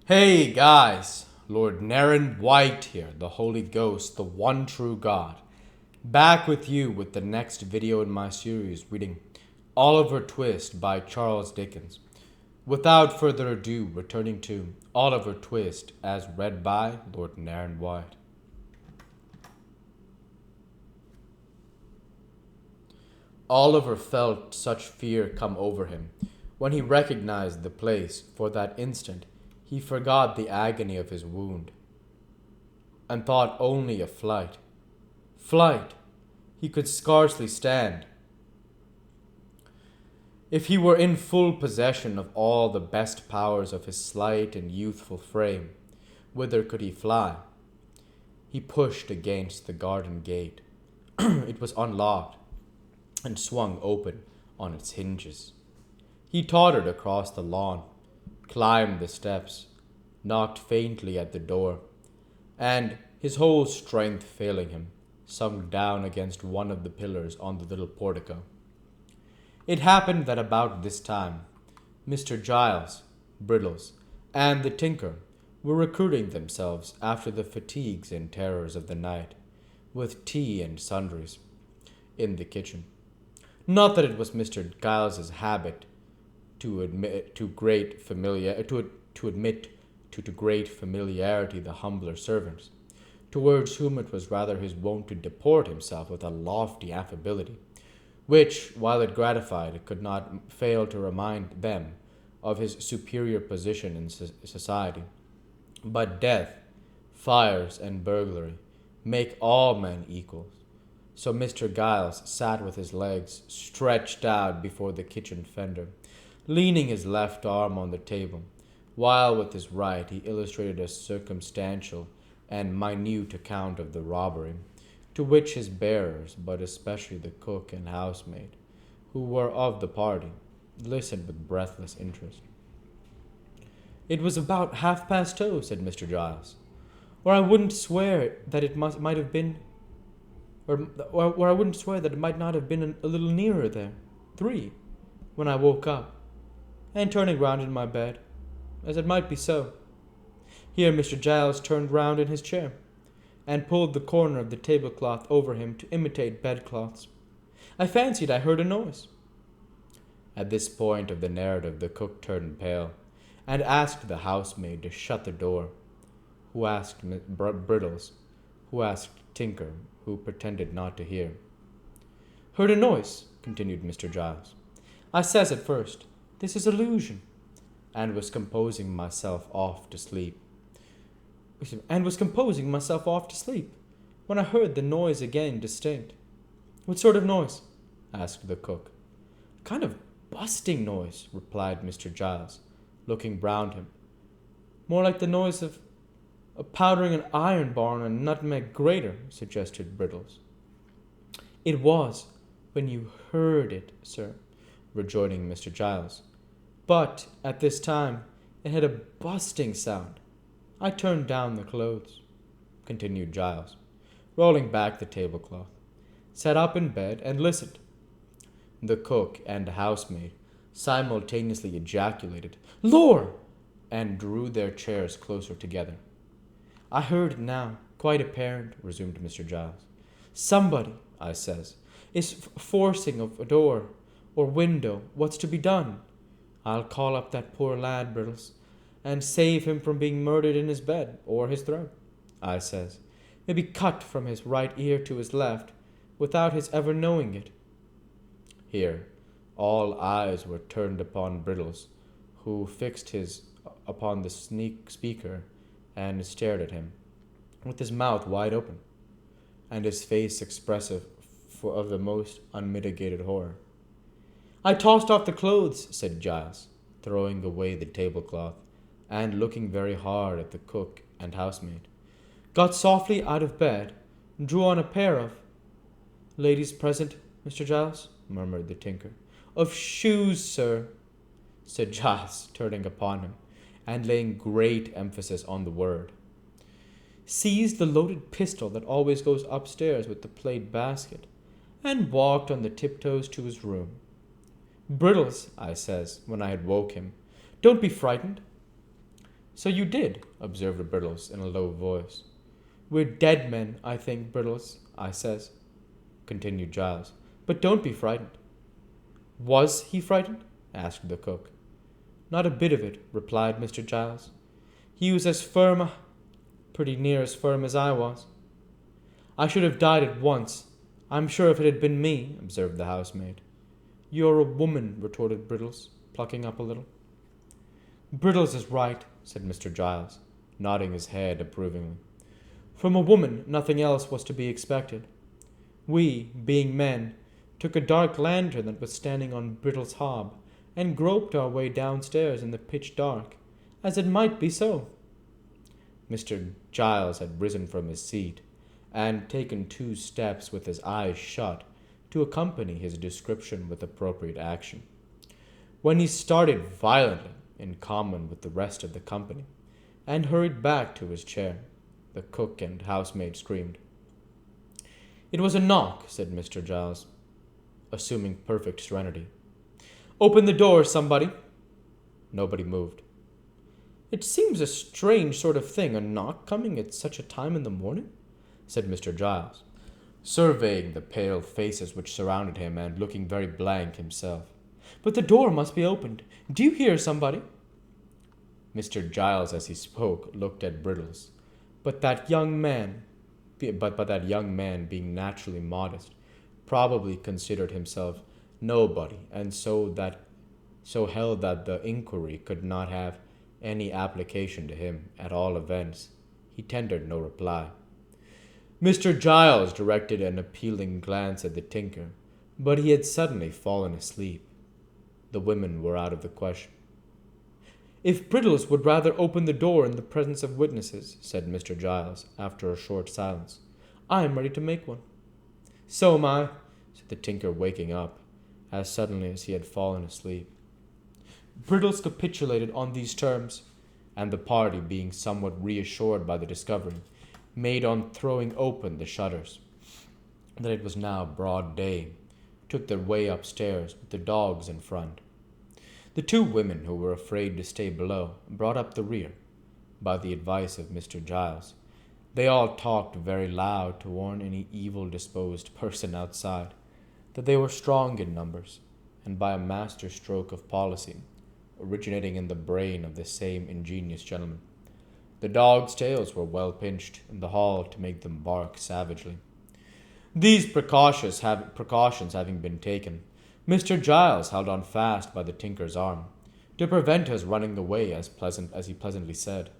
Hey guys, Lord Naren White here, the Holy Ghost, the one true God. Back with you with the next video in my series reading Oliver Twist by Charles Dickens. Without further ado, returning to Oliver Twist as read by Lord Naren White. Oliver felt such fear come over him when he recognized the place. For that instant he forgot the agony of his wound, and thought only of flight. Flight! He could scarcely stand. If he were in full possession of all the best powers of his slight and youthful frame, whither could he fly? He pushed against the garden gate. It was unlocked and swung open on its hinges. He tottered across the lawn, climbed the steps, knocked faintly at the door, and, his whole strength failing him, sunk down against one of the pillars on the little portico. It happened that about this time, Mr. Giles, Brittles, and the tinker were recruiting themselves after the fatigues and terrors of the night, with tea and sundries, in the kitchen. Not that it was Mr. Giles's habit to admit to great familiarity the humbler servants, towards whom it was rather his wont to deport himself with a lofty affability, which, while it gratified, could not fail to remind them of his superior position in society. But death, fires, and burglary make all men equals. So Mr. Giles sat with his legs stretched out before the kitchen fender, leaning his left arm on the table, while with his right he illustrated a circumstantial and minute account of the robbery, to which his bearers, but especially the cook and housemaid, who were of the party, listened with breathless interest. "It was about 2:30, said Mr. Giles, or I wouldn't swear that it might have been, or I wouldn't swear that it might not have been a little nearer there. 3, when I woke up, and turning round in my bed, as it might be so." Here Mr. Giles turned round in his chair, and pulled the corner of the tablecloth over him to imitate bedcloths. "I fancied I heard a noise." At this point of the narrative the cook turned pale, and asked the housemaid to shut the door, who asked Brittles, who asked Tinker, who pretended not to hear. "Heard a noise," continued Mr. Giles. "I says at first, 'This is illusion,' and was composing myself off to sleep, when I heard the noise again distinct." "What sort of noise?" asked the cook. "Kind of busting noise," replied Mr. Giles, looking round him. "More like the noise of powdering an iron bar on a nutmeg grater," suggested Brittles. "It was, when you heard it, sir," rejoining Mr. Giles. "But, at this time, it had a busting sound. I turned down the clothes," continued Giles, rolling back the tablecloth, sat up in bed, and listened. The cook and housemaid simultaneously ejaculated, "Lor!" and drew their chairs closer together. "I heard it now, quite apparent," resumed Mr. Giles. "Somebody," I says, "is forcing of a door or window. What's to be done? I'll call up that poor lad, Brittles, and save him from being murdered in his bed, or his throat," I says, "maybe cut from his right ear to his left, without his ever knowing it." Here all eyes were turned upon Brittles, who fixed his upon the speaker and stared at him, with his mouth wide open, and his face expressive of the most unmitigated horror. "I tossed off the clothes," said Giles, throwing away the tablecloth, and looking very hard at the cook and housemaid. "Got softly out of bed, and drew on a pair of—" "Ladies present, Mr. Giles?" murmured the tinker. "Of shoes, sir," said Giles, turning upon him, and laying great emphasis on the word. "Seized the loaded pistol that always goes upstairs with the plate basket, and walked on the tiptoes to his room. 'Brittles,' I says, when I had woke him, 'don't be frightened. "So you did," observed Brittles in a low voice. "We're dead men, I think, Brittles," I says, continued Giles. "But don't be frightened." "Was he frightened?" asked the cook. "Not a bit of it," replied Mr. Giles. "He was as firm, pretty near as firm as I was." "I should have died at once, I'm sure, if it had been me," observed the housemaid. "You're a woman," retorted Brittles, plucking up a little. "Brittles is right," said Mr. Giles, nodding his head approvingly. "From a woman nothing else was to be expected. We, being men, took a dark lantern that was standing on Brittle's hob, and groped our way downstairs in the pitch dark, as it might be so." Mr. Giles had risen from his seat, and taken 2 steps with his eyes shut to accompany his description with appropriate action, when he started violently, in common with the rest of the company, and hurried back to his chair. The cook and housemaid screamed. "It was a knock," said Mr. Giles, assuming perfect serenity. "Open the door, somebody." Nobody moved. "It seems a strange sort of thing, a knock coming at such a time in the morning," said Mr. Giles, surveying the pale faces which surrounded him and looking very blank himself. "But the door must be opened. Do you hear somebody?" Mr. Giles, as he spoke, looked at Brittles, but that young man, being naturally modest, probably considered himself nobody, and so held that the inquiry could not have any application to him. At all events, he tendered no reply. Mr. Giles directed an appealing glance at the tinker, but he had suddenly fallen asleep. The women were out of the question. "If Brittles would rather open the door in the presence of witnesses," said Mr. Giles, after a short silence, "I am ready to make one." "So am I," said the tinker, waking up, as suddenly as he had fallen asleep. Brittles capitulated on these terms, and the party, being somewhat reassured by the discovery, made on throwing open the shutters, that it was now broad day, took their way upstairs with the dogs in front. The 2 women, who were afraid to stay below, brought up the rear, by the advice of Mr. Giles. They all talked very loud to warn any evil-disposed person outside that they were strong in numbers, and by a master stroke of policy, originating in the brain of the same ingenious gentleman, the dogs' tails were well pinched in the hall to make them bark savagely. These precautions having been taken, Mr. Giles held on fast by the tinker's arm, to prevent his running away, as he pleasantly said,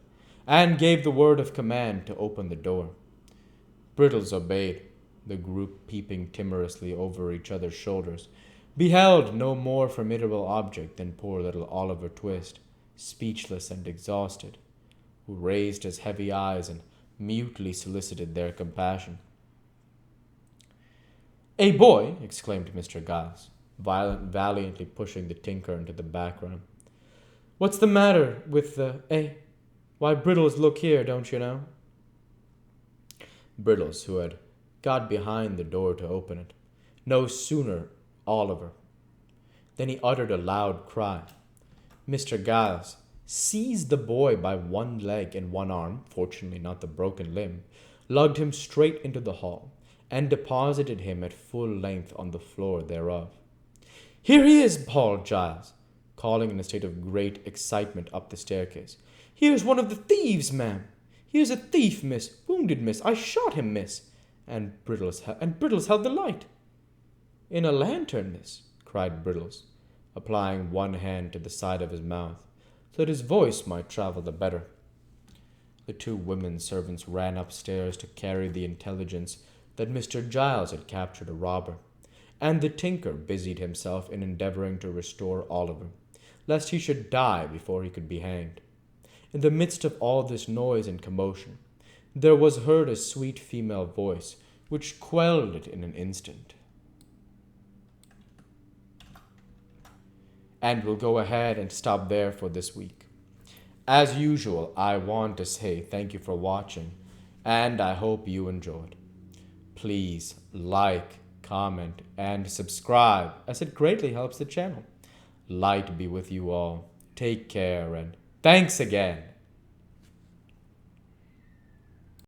and gave the word of command to open the door. Brittles obeyed. The group, peeping timorously over each other's shoulders, beheld no more formidable object than poor little Oliver Twist, speechless and exhausted, who raised his heavy eyes and mutely solicited their compassion. "A boy!" exclaimed Mr. Giles, valiantly pushing the tinker into the background. "What's the matter with the, Why, Brittles, look here, don't you know?" Brittles, who had got behind the door to open it, no sooner Oliver than he uttered a loud cry. Mr. Giles seized the boy by one leg and one arm, fortunately not the broken limb, lugged him straight into the hall, and deposited him at full length on the floor thereof. "Here he is!" bawled Giles, calling in a state of great excitement up the staircase. "Here's one of the thieves, ma'am! Here's a thief, miss! Wounded, miss! I shot him, miss!" And Brittles held the light. "In a lantern, miss," cried Brittles, applying one hand to the side of his mouth, so that his voice might travel the better. The 2 women servants ran upstairs to carry the intelligence that Mr. Giles had captured a robber, and the tinker busied himself in endeavoring to restore Oliver, lest he should die before he could be hanged. In the midst of all this noise and commotion, there was heard a sweet female voice, which quelled it in an instant. And we'll go ahead and stop there for this week. As usual, I want to say thank you for watching, and I hope you enjoyed. Please like, comment, and subscribe, as it greatly helps the channel. Light be with you all. Take care, and thanks again.